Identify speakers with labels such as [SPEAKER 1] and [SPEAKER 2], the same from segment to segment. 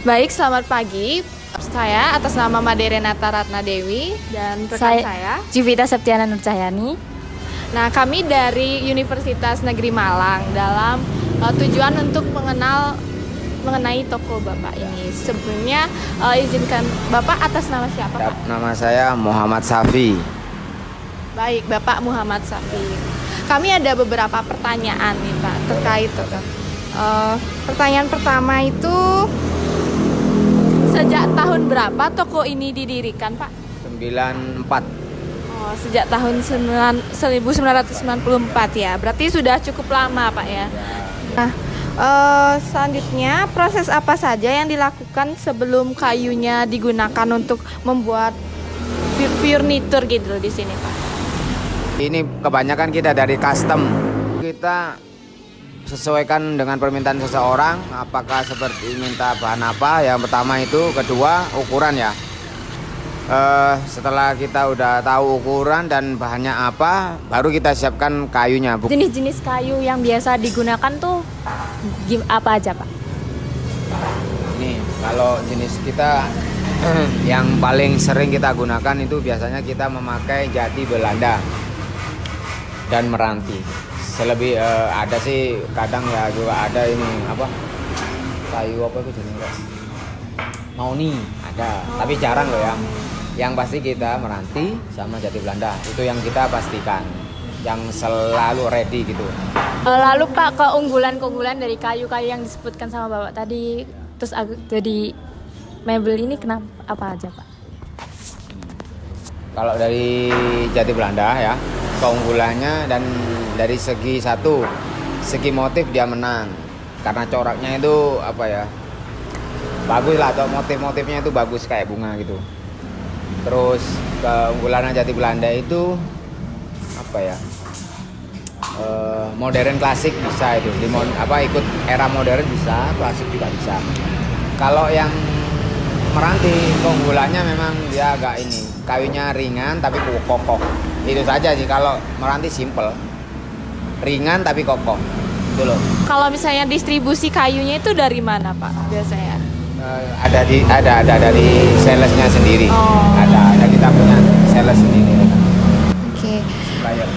[SPEAKER 1] Baik, selamat pagi. Saya atas nama Made Renata Ratna Dewi dan rekan saya.
[SPEAKER 2] Juvita Septiana Nurcahyani.
[SPEAKER 1] Nah, kami dari Universitas Negeri Malang dalam tujuan untuk mengenai toko Bapak ini. Sebelumnya izinkan Bapak atas nama siapa, Pak?
[SPEAKER 3] Nama saya Muhammad Safi.
[SPEAKER 1] Baik, Bapak Muhammad Safi. Kami ada beberapa pertanyaan nih, Pak, terkait pertanyaan pertama itu, sejak tahun berapa toko ini didirikan, Pak?
[SPEAKER 3] 94.
[SPEAKER 1] Oh, sejak tahun 1994 ya. Berarti sudah cukup lama, Pak ya. Nah, selanjutnya proses apa saja yang dilakukan sebelum kayunya digunakan untuk membuat furnitur gitu di sini, Pak?
[SPEAKER 3] Ini kebanyakan kita dari custom. Kita sesuaikan dengan permintaan seseorang, apakah seperti minta bahan apa, yang pertama itu, kedua ukuran ya. Setelah kita udah tahu ukuran dan bahannya apa, baru kita siapkan kayunya.
[SPEAKER 2] Jenis-jenis kayu yang biasa digunakan tuh apa aja, Pak?
[SPEAKER 3] Ini kalau jenis kita yang paling sering kita gunakan itu biasanya kita memakai jati Belanda dan meranti. Selebih ada sih kadang ya juga ada ini apa kayu apa itu jenisnya mauni ada, tapi jarang loh yang pasti kita meranti sama jati Belanda, itu yang kita pastikan, yang selalu ready gitu.
[SPEAKER 2] Lalu Pak, keunggulan dari kayu-kayu yang disebutkan sama Bapak tadi, terus jadi mebel ini kenapa apa aja, Pak?
[SPEAKER 3] Kalau dari jati Belanda ya, keunggulannya dan dari segi motif dia menang karena coraknya itu apa ya, bagus lah, atau motif-motifnya itu bagus kayak bunga gitu. Terus keunggulan jati Belanda itu apa ya, modern klasik bisa itu, ikut era modern bisa, klasik juga bisa. Kalau yang meranti keunggulannya memang dia agak ini, kayunya ringan tapi kokoh. Itu saja sih, kalau meranti simple, ringan tapi kokoh. Itu loh.
[SPEAKER 1] Kalau misalnya distribusi kayunya itu dari mana, Pak, biasanya?
[SPEAKER 3] Ada dari salesnya sendiri.
[SPEAKER 1] Oh.
[SPEAKER 3] Ada kita punya sales sendiri.
[SPEAKER 1] Oke.
[SPEAKER 3] Supplier.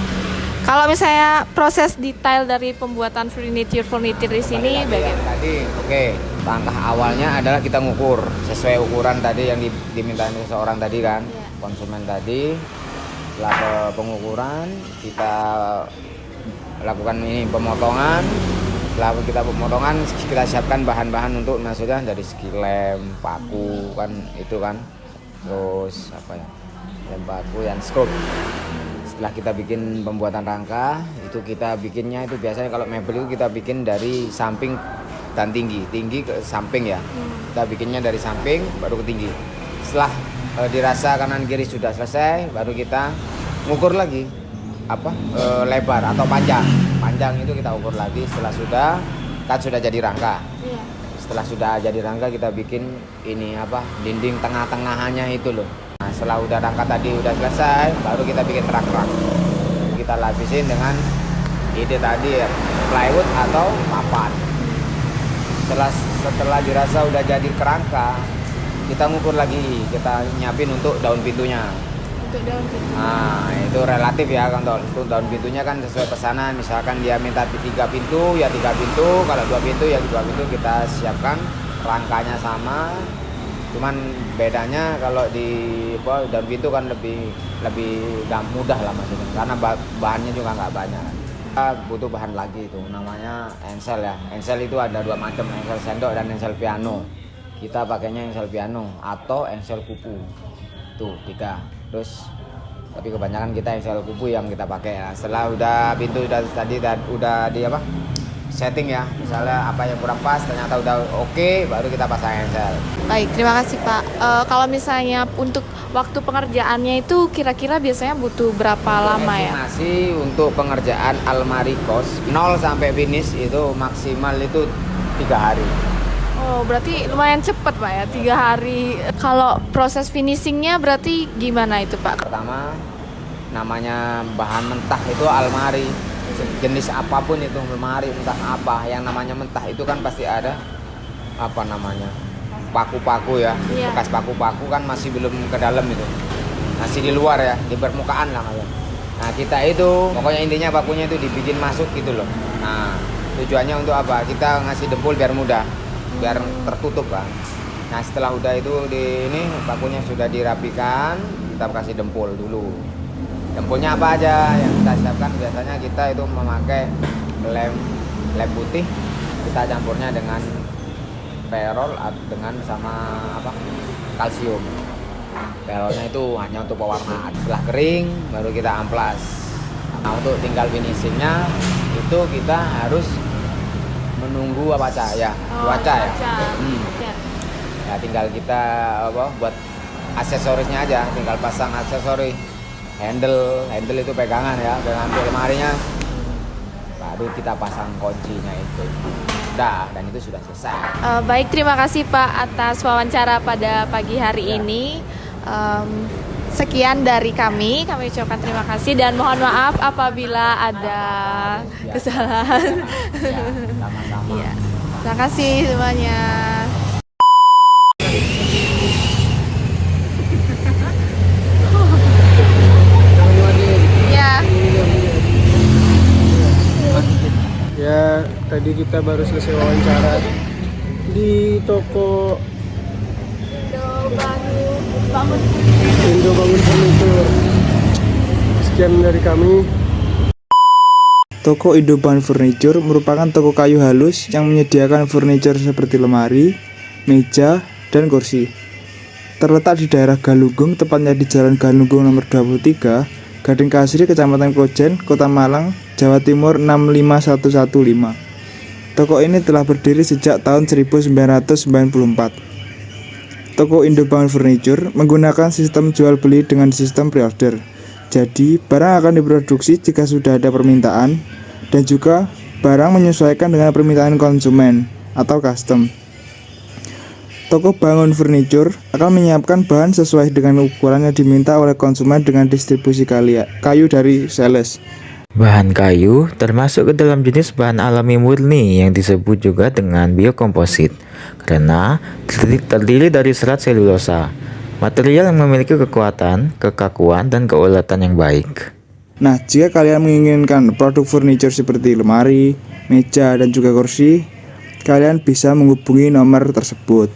[SPEAKER 1] Kalau misalnya proses detail dari pembuatan furniture di sini bagaimana?
[SPEAKER 3] Tadi oke. Langkah awalnya adalah kita ngukur sesuai ukuran tadi yang diminta seseorang tadi kan, konsumen tadi. Setelah pengukuran kita lakukan ini pemotongan. Setelah kita pemotongan, kita siapkan bahan-bahan untuk maksudnya dari segi lem, paku kan itu kan, terus apa ya, lem, paku, yang scope. Setelah kita bikin pembuatan rangka, itu kita bikinnya itu biasanya kalau mebel itu kita bikin dari samping dan tinggi ke samping ya. Kita bikinnya dari samping baru ke tinggi. Setelah dirasa kanan kiri sudah selesai, baru kita ngukur lagi lebar atau panjang itu kita ukur lagi. Setelah sudah jadi rangka. Setelah sudah jadi rangka, kita bikin ini dinding tengah-tengahannya itu loh. Nah, setelah udah rangka tadi udah selesai, baru kita bikin rak-rak. Kita lapisin dengan ide tadi ya, plywood atau papan. Setelah dirasa udah jadi kerangka, kita ngukur lagi, kita nyiapin untuk daun pintunya. Nah, itu relatif ya, kan untuk daun pintunya kan sesuai pesanan. Misalkan dia minta 3 pintu ya 3 pintu, kalau 2 pintu ya 2 pintu, kita siapkan rangkanya sama. Cuman bedanya kalau di daun pintu kan lebih mudah lah maksudnya, karena bahannya juga nggak banyak. Kita butuh bahan lagi itu namanya engsel ya. Engsel itu ada 2 macam, engsel sendok dan engsel piano. Kita pakainya engsel piano atau engsel kupu. Tuh 3. Terus tapi kebanyakan kita engsel kupu yang kita pakai ya. Setelah udah pintu udah di setting ya, misalnya apa yang kurang pas ternyata udah oke, baru kita pasang engsel.
[SPEAKER 1] Baik, terima kasih, Pak. Kalau misalnya untuk waktu pengerjaannya itu kira-kira biasanya butuh berapa lama ya?
[SPEAKER 3] Estimasi untuk pengerjaan almari kos 0 sampai finish itu maksimal itu 3 hari.
[SPEAKER 1] Oh, berarti lumayan cepet, Pak ya, 3 hari. Kalau proses finishingnya berarti gimana itu, Pak?
[SPEAKER 3] Pertama, namanya bahan mentah itu almari. Jenis apapun itu, almari entah apa, yang namanya mentah itu kan pasti ada paku-paku ya.
[SPEAKER 1] Iya.
[SPEAKER 3] Bekas paku-paku kan masih belum ke dalam itu. Masih di luar ya, di permukaan lah malah. Nah, kita itu pokoknya intinya pakunya itu dibikin masuk gitu loh. Nah, tujuannya untuk apa? Kita ngasih dempul biar mudah, biar tertutup kan. Nah, setelah udah itu di ini pakunya sudah dirapikan, kita kasih dempul dulu. Dempulnya apa aja yang kita siapkan? Biasanya kita itu memakai lem putih, kita campurnya dengan perol dengan sama apa? Kalsium. Perolnya itu hanya untuk pewarna. Setelah kering baru kita amplas. Nah, untuk tinggal finishingnya itu kita harus menunggu apa cahaya, cuaca ya.
[SPEAKER 1] Ya.
[SPEAKER 3] Ya tinggal kita buat aksesorisnya aja, tinggal pasang aksesori. Handle itu pegangan ya, dengan lemarinya. Baru kita pasang kuncinya itu. Udah, dan itu sudah selesai.
[SPEAKER 1] Baik, terima kasih Pak atas wawancara pada pagi hari ini. Sekian dari kami ucapkan terima kasih dan mohon maaf apabila ada kesalahan.
[SPEAKER 3] Ya, sama-sama.
[SPEAKER 1] Ya. Terima kasih semuanya. Ya.
[SPEAKER 4] Ya, tadi kita baru selesai wawancara di toko Indo Bangun Furniture. Sekian dari kami.
[SPEAKER 5] Toko Indo Bangun Furniture merupakan toko kayu halus yang menyediakan furniture seperti lemari, meja, dan kursi. Terletak di daerah Galunggung, tepatnya di Jalan Galunggung nomor 23, Gading Kasri, Kecamatan Klojen, Kota Malang, Jawa Timur 65115. Toko ini telah berdiri sejak tahun 1994. Toko Indo Bangun Furniture menggunakan sistem jual beli dengan sistem pre-order. Jadi, barang akan diproduksi jika sudah ada permintaan dan juga barang menyesuaikan dengan permintaan konsumen atau custom. Toko Bangun Furniture akan menyiapkan bahan sesuai dengan ukuran yang diminta oleh konsumen dengan distribusi kayu dari sales.
[SPEAKER 6] Bahan kayu termasuk ke dalam jenis bahan alami murni yang disebut juga dengan biokomposit karena terdiri dari serat selulosa, material yang memiliki kekuatan, kekakuan, dan keuletan yang baik.
[SPEAKER 5] Nah, jika kalian menginginkan produk furniture seperti lemari, meja, dan juga kursi, kalian bisa menghubungi nomor tersebut.